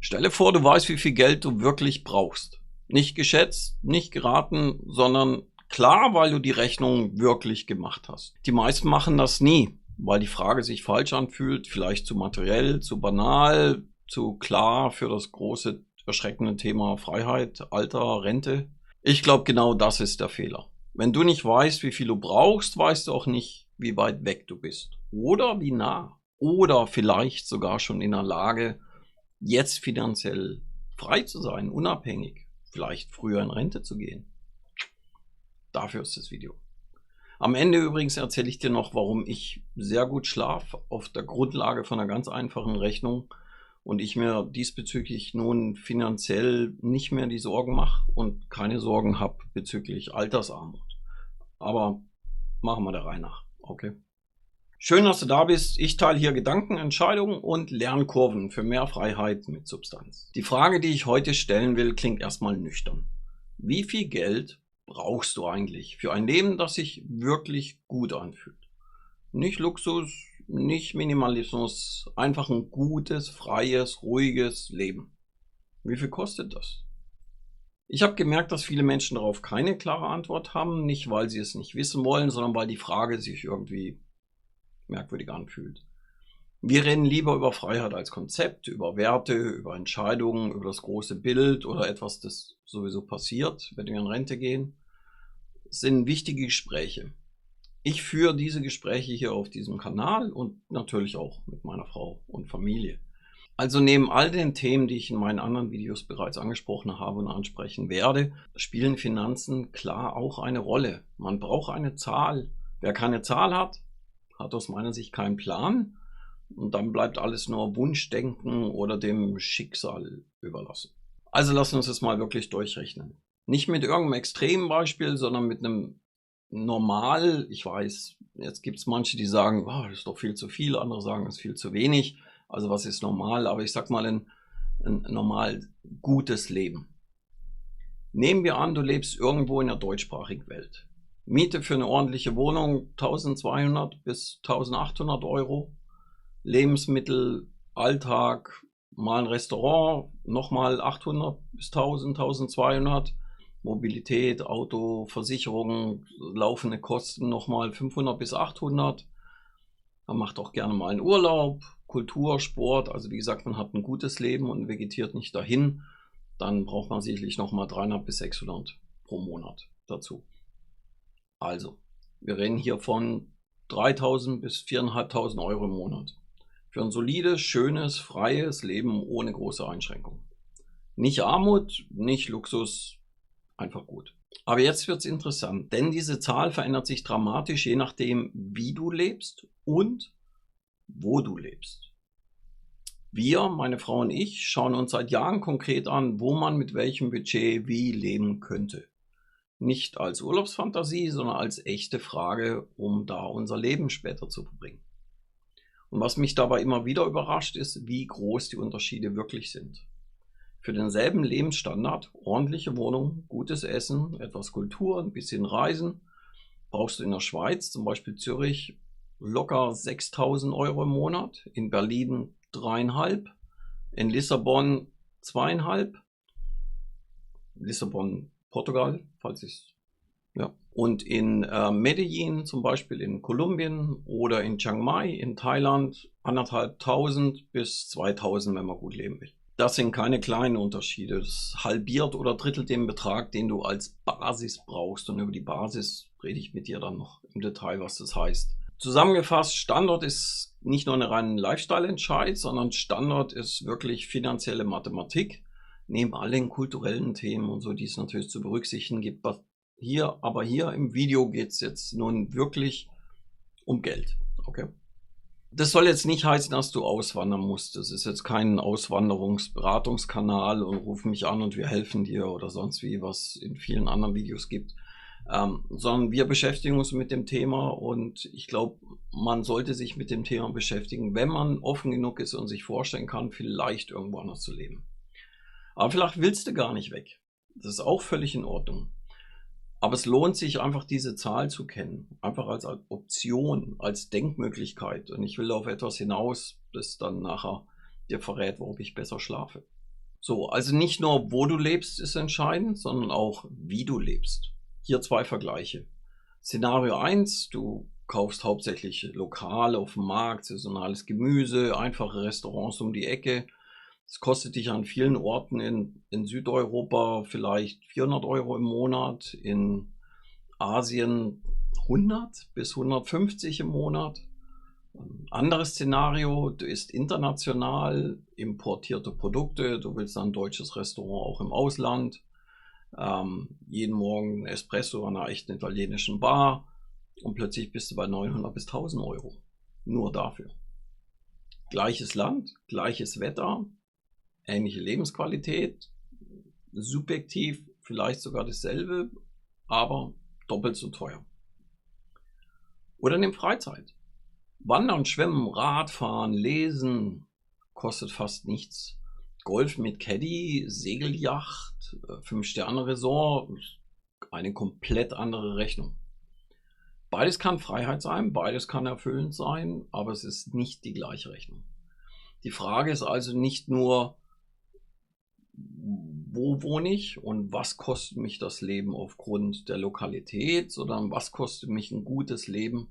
Stelle vor, du weißt, wie viel Geld du wirklich brauchst. Nicht geschätzt, nicht geraten, sondern klar, weil du die Rechnung wirklich gemacht hast. Die meisten machen das nie, weil die Frage sich falsch anfühlt, vielleicht zu materiell, zu banal, zu klar für das große, erschreckende Thema Freiheit, Alter, Rente. Ich glaube, genau das ist der Fehler. Wenn du nicht weißt, wie viel du brauchst, weißt du auch nicht, wie weit weg du bist. Oder wie nah. Oder vielleicht sogar schon in der Lage, jetzt finanziell frei zu sein, unabhängig, vielleicht früher in Rente zu gehen. Dafür ist das Video. Am Ende übrigens erzähle ich dir noch, warum ich sehr gut schlafe auf der Grundlage von einer ganz einfachen Rechnung und ich mir diesbezüglich nun finanziell nicht mehr die Sorgen mache und keine Sorgen habe bezüglich Altersarmut. Aber machen wir der Reihe nach, okay? Schön, dass du da bist. Ich teile hier Gedanken, Entscheidungen und Lernkurven für mehr Freiheit mit Substanz. Die Frage, die ich heute stellen will, klingt erstmal nüchtern. Wie viel Geld brauchst du eigentlich für ein Leben, das sich wirklich gut anfühlt? Nicht Luxus, nicht Minimalismus, einfach ein gutes, freies, ruhiges Leben. Wie viel kostet das? Ich habe gemerkt, dass viele Menschen darauf keine klare Antwort haben, nicht weil sie es nicht wissen wollen, sondern weil die Frage sich irgendwie merkwürdig anfühlt. Wir reden lieber über Freiheit als Konzept, über Werte, über Entscheidungen, über das große Bild oder etwas, das sowieso passiert, wenn wir in Rente gehen. Das sind wichtige Gespräche. Ich führe diese Gespräche hier auf diesem Kanal und natürlich auch mit meiner Frau und Familie. Also neben all den Themen, die ich in meinen anderen Videos bereits angesprochen habe und ansprechen werde, spielen Finanzen klar auch eine Rolle. Man braucht eine Zahl. Wer keine Zahl hat aus meiner Sicht keinen Plan und dann bleibt alles nur Wunschdenken oder dem Schicksal überlassen. Also lassen wir uns das mal wirklich durchrechnen. Nicht mit irgendeinem extremen Beispiel, sondern mit einem normal, ich weiß, jetzt gibt es manche, die sagen, oh, das ist doch viel zu viel, andere sagen, es ist viel zu wenig. Also was ist normal? Aber ich sag mal ein normal gutes Leben. Nehmen wir an, du lebst irgendwo in der deutschsprachigen Welt. Miete für eine ordentliche Wohnung 1200 bis 1800 Euro. Lebensmittel, Alltag, mal ein Restaurant, nochmal 800 bis 1000, 1200. Mobilität, Auto, Versicherungen, laufende Kosten nochmal 500 bis 800. Man macht auch gerne mal einen Urlaub, Kultur, Sport. Also wie gesagt, man hat ein gutes Leben und vegetiert nicht dahin. Dann braucht man sicherlich nochmal 300 bis 600 pro Monat dazu. Also, wir reden hier von 3.000 bis 4.500 Euro im Monat. Für ein solides, schönes, freies Leben ohne große Einschränkungen. Nicht Armut, nicht Luxus, einfach gut. Aber jetzt wird es interessant, denn diese Zahl verändert sich dramatisch, je nachdem, wie du lebst und wo du lebst. Wir, meine Frau und ich, schauen uns seit Jahren konkret an, wo man mit welchem Budget wie leben könnte. Nicht als Urlaubsfantasie, sondern als echte Frage, um da unser Leben später zu verbringen. Und was mich dabei immer wieder überrascht, ist, wie groß die Unterschiede wirklich sind. Für denselben Lebensstandard, ordentliche Wohnung, gutes Essen, etwas Kultur, ein bisschen Reisen, brauchst du in der Schweiz, zum Beispiel Zürich, locker 6.000 Euro im Monat, in Berlin 3,5, in Lissabon 2,5, Lissabon Portugal, falls ich ja. Und in Medellin, zum Beispiel in Kolumbien oder in Chiang Mai in Thailand 1.500 bis 2.000, wenn man gut leben will. Das sind keine kleinen Unterschiede. Das halbiert oder drittelt den Betrag, den du als Basis brauchst. Und über die Basis rede ich mit dir dann noch im Detail, was das heißt. Zusammengefasst, Standort ist nicht nur eine reine Lifestyle-Entscheid, sondern Standort ist wirklich finanzielle Mathematik. Neben all den kulturellen Themen und so, die es natürlich zu berücksichtigen gibt. Aber hier im Video geht es jetzt nun wirklich um Geld. Okay? Das soll jetzt nicht heißen, dass du auswandern musst. Das ist jetzt kein Auswanderungsberatungskanal und ruf mich an und wir helfen dir oder sonst wie, was in vielen anderen Videos gibt. Sondern wir beschäftigen uns mit dem Thema und ich glaube, man sollte sich mit dem Thema beschäftigen, wenn man offen genug ist und sich vorstellen kann, vielleicht irgendwo anders zu leben. Aber vielleicht willst du gar nicht weg. Das ist auch völlig in Ordnung. Aber es lohnt sich einfach, diese Zahl zu kennen. Einfach als Option, als Denkmöglichkeit. Und ich will auf etwas hinaus, das dann nachher dir verrät, warum ich besser schlafe. So, also nicht nur, wo du lebst, ist entscheidend, sondern auch, wie du lebst. Hier 2 Vergleiche. Szenario 1, du kaufst hauptsächlich lokal auf dem Markt, saisonales Gemüse, einfache Restaurants um die Ecke. Es kostet dich an vielen Orten in Südeuropa vielleicht 400 € im Monat, in Asien 100 bis 150 im Monat. Anderes Szenario, du isst international importierte Produkte, du willst ein deutsches Restaurant auch im Ausland, jeden Morgen ein Espresso an einer echten italienischen Bar und plötzlich bist du bei 900 bis 1000 €. Nur dafür. Gleiches Land, gleiches Wetter, ähnliche Lebensqualität, subjektiv vielleicht sogar dasselbe, aber doppelt so teuer. Oder nimm Freizeit. Wandern, Schwimmen, Radfahren, Lesen kostet fast nichts. Golf mit Caddy, Segelyacht, 5-Sterne-Resort, eine komplett andere Rechnung. Beides kann Freiheit sein, beides kann erfüllend sein, aber es ist nicht die gleiche Rechnung. Die Frage ist also nicht nur, wo wohne ich und was kostet mich das Leben aufgrund der Lokalität, sondern was kostet mich ein gutes Leben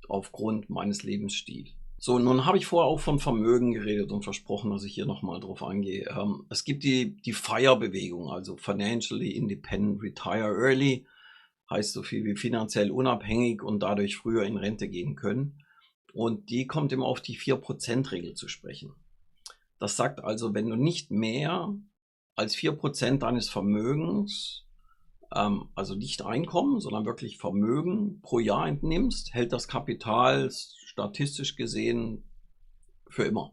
aufgrund meines Lebensstils. So, nun habe ich vorher auch von Vermögen geredet und versprochen, dass ich hier nochmal drauf eingehe. Es gibt die FIRE-Bewegung, also Financially Independent Retire Early, heißt so viel wie finanziell unabhängig und dadurch früher in Rente gehen können. Und die kommt immer auf die 4%-Regel zu sprechen. Das sagt also, wenn du nicht mehr als 4% deines Vermögens, also nicht Einkommen, sondern wirklich Vermögen pro Jahr entnimmst, hält das Kapital statistisch gesehen für immer.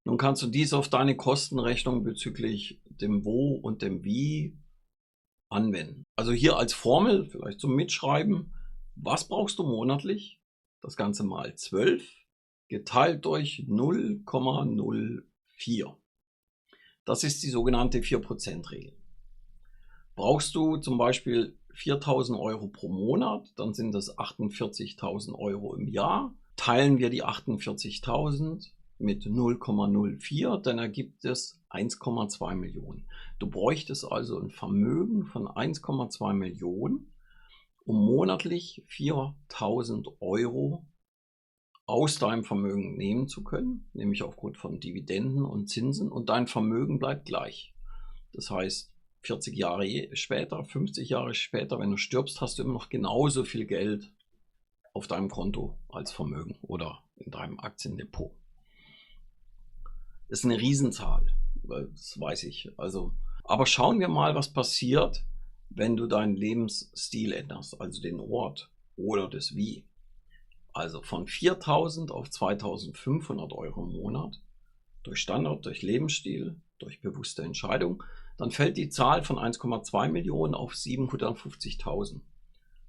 Nun kannst du dies auf deine Kostenrechnung bezüglich dem Wo und dem Wie anwenden. Also hier als Formel, vielleicht zum Mitschreiben, was brauchst du monatlich? Das Ganze mal 12 geteilt durch 0,04. Das ist die sogenannte 4%-Regel. Brauchst du zum Beispiel 4.000 € pro Monat, dann sind das 48.000 € im Jahr. Teilen wir die 48.000 mit 0,04, dann ergibt es 1,2 Millionen. Du bräuchtest also ein Vermögen von 1,2 Millionen, um monatlich 4.000 € aus deinem Vermögen nehmen zu können, nämlich aufgrund von Dividenden und Zinsen, und dein Vermögen bleibt gleich. Das heißt, 40 Jahre später, 50 Jahre später, wenn du stirbst, hast du immer noch genauso viel Geld auf deinem Konto als Vermögen oder in deinem Aktiendepot. Das ist eine Riesenzahl, das weiß ich. Also, aber schauen wir mal, was passiert, wenn du deinen Lebensstil änderst, also den Ort oder das Wie. Also von 4.000 auf 2.500 € im Monat, durch Standard, durch Lebensstil, durch bewusste Entscheidung, dann fällt die Zahl von 1,2 Millionen auf 750.000.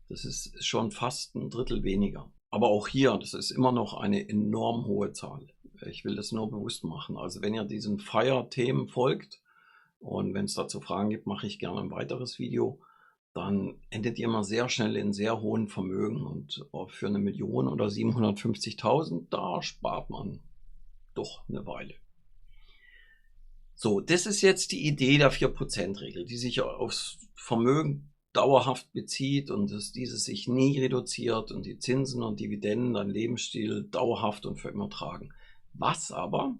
Das ist schon fast ein Drittel weniger. Aber auch hier, das ist immer noch eine enorm hohe Zahl. Ich will das nur bewusst machen. Also wenn ihr diesen FIRE-Themen folgt und wenn es dazu Fragen gibt, mache ich gerne ein weiteres Video, dann endet ihr immer sehr schnell in sehr hohen Vermögen, und für 1 Million oder 750.000, da spart man doch eine Weile. So, das ist jetzt die Idee der 4%-Regel, die sich aufs Vermögen dauerhaft bezieht und dass dieses sich nie reduziert und die Zinsen und Dividenden dein Lebensstil dauerhaft und für immer tragen. Was aber,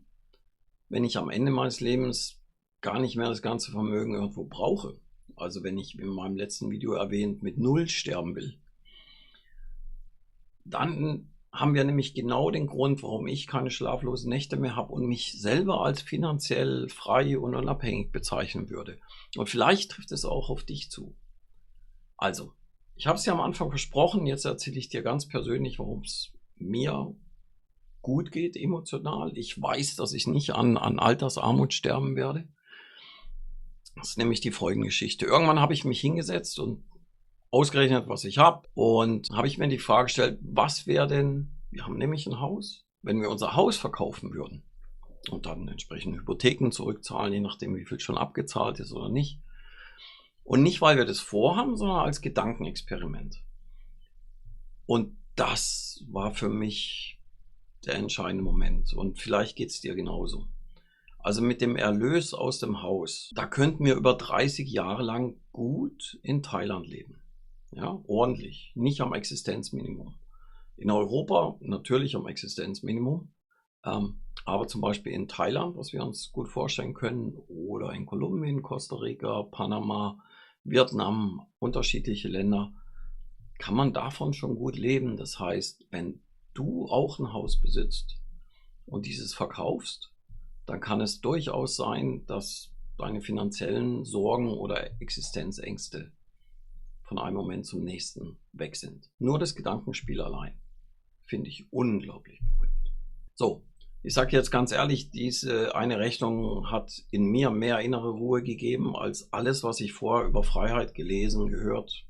wenn ich am Ende meines Lebens gar nicht mehr das ganze Vermögen irgendwo brauche? Also wenn ich in meinem letzten Video erwähnt mit 0 sterben will, dann haben wir nämlich genau den Grund, warum ich keine schlaflosen Nächte mehr habe und mich selber als finanziell frei und unabhängig bezeichnen würde. Und vielleicht trifft es auch auf dich zu. Also, ich habe es ja am Anfang versprochen, jetzt erzähle ich dir ganz persönlich, warum es mir gut geht emotional. Ich weiß, dass ich nicht an Altersarmut sterben werde. Das ist nämlich die Folgengeschichte. Irgendwann habe ich mich hingesetzt und ausgerechnet, was ich habe, und habe ich mir die Frage gestellt, was wäre denn, wir haben nämlich ein Haus, wenn wir unser Haus verkaufen würden und dann entsprechend Hypotheken zurückzahlen, je nachdem wie viel schon abgezahlt ist oder nicht. Und nicht, weil wir das vorhaben, sondern als Gedankenexperiment. Und das war für mich der entscheidende Moment, und vielleicht geht es dir genauso. Also mit dem Erlös aus dem Haus, da könnten wir über 30 Jahre lang gut in Thailand leben. Ja, ordentlich, nicht am Existenzminimum. In Europa natürlich am Existenzminimum, aber zum Beispiel in Thailand, was wir uns gut vorstellen können, oder in Kolumbien, Costa Rica, Panama, Vietnam, unterschiedliche Länder, kann man davon schon gut leben. Das heißt, wenn du auch ein Haus besitzt und dieses verkaufst, dann kann es durchaus sein, dass deine finanziellen Sorgen oder Existenzängste von einem Moment zum nächsten weg sind. Nur das Gedankenspiel allein finde ich unglaublich beruhigend. So, ich sage jetzt ganz ehrlich, diese eine Rechnung hat in mir mehr innere Ruhe gegeben als alles, was ich vorher über Freiheit gelesen, gehört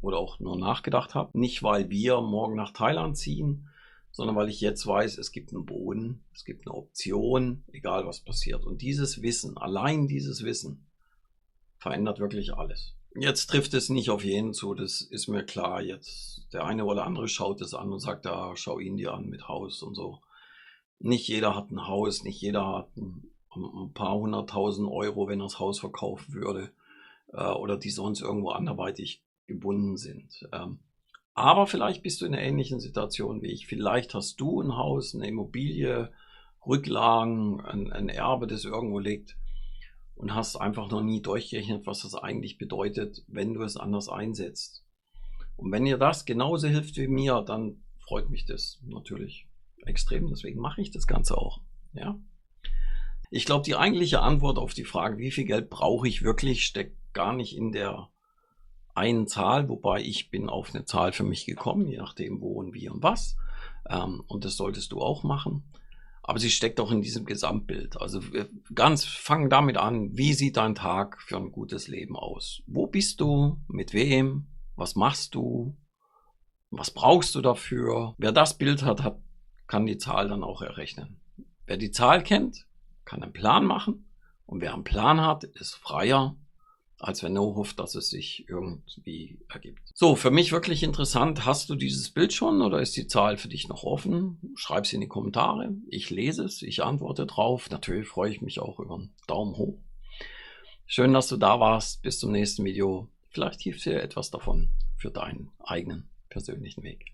oder auch nur nachgedacht habe. Nicht, weil wir morgen nach Thailand ziehen, sondern weil ich jetzt weiß, es gibt einen Boden, es gibt eine Option, egal was passiert. Und dieses Wissen, allein dieses Wissen, verändert wirklich alles. Jetzt trifft es nicht auf jeden zu, das ist mir klar. Jetzt der eine oder andere schaut es an und sagt, da schau ihn dir an mit Haus und so. Nicht jeder hat ein Haus, nicht jeder hat ein paar 100.000 Euro, wenn er das Haus verkaufen würde oder die sonst irgendwo anderweitig gebunden sind. Aber vielleicht bist du in einer ähnlichen Situation wie ich. Vielleicht hast du ein Haus, eine Immobilie, Rücklagen, ein Erbe, das irgendwo liegt und hast einfach noch nie durchgerechnet, was das eigentlich bedeutet, wenn du es anders einsetzt. Und wenn dir das genauso hilft wie mir, dann freut mich das natürlich extrem. Deswegen mache ich das Ganze auch. Ja? Ich glaube, die eigentliche Antwort auf die Frage, wie viel Geld brauche ich wirklich, steckt gar nicht in der einen Zahl, wobei ich bin auf eine Zahl für mich gekommen, je nachdem wo und wie und was. Und das solltest du auch machen. Aber sie steckt auch in diesem Gesamtbild. Also wir fangen damit an, wie sieht dein Tag für ein gutes Leben aus? Wo bist du? Mit wem? Was machst du? Was brauchst du dafür? Wer das Bild hat, kann die Zahl dann auch errechnen. Wer die Zahl kennt, kann einen Plan machen. Und wer einen Plan hat, ist freier, als wenn er hofft, dass es sich irgendwie ergibt. So, für mich wirklich interessant, hast du dieses Bild schon oder ist die Zahl für dich noch offen? Schreib es in die Kommentare, ich lese es, ich antworte drauf. Natürlich freue ich mich auch über einen Daumen hoch. Schön, dass du da warst, bis zum nächsten Video. Vielleicht hilft dir etwas davon für deinen eigenen persönlichen Weg.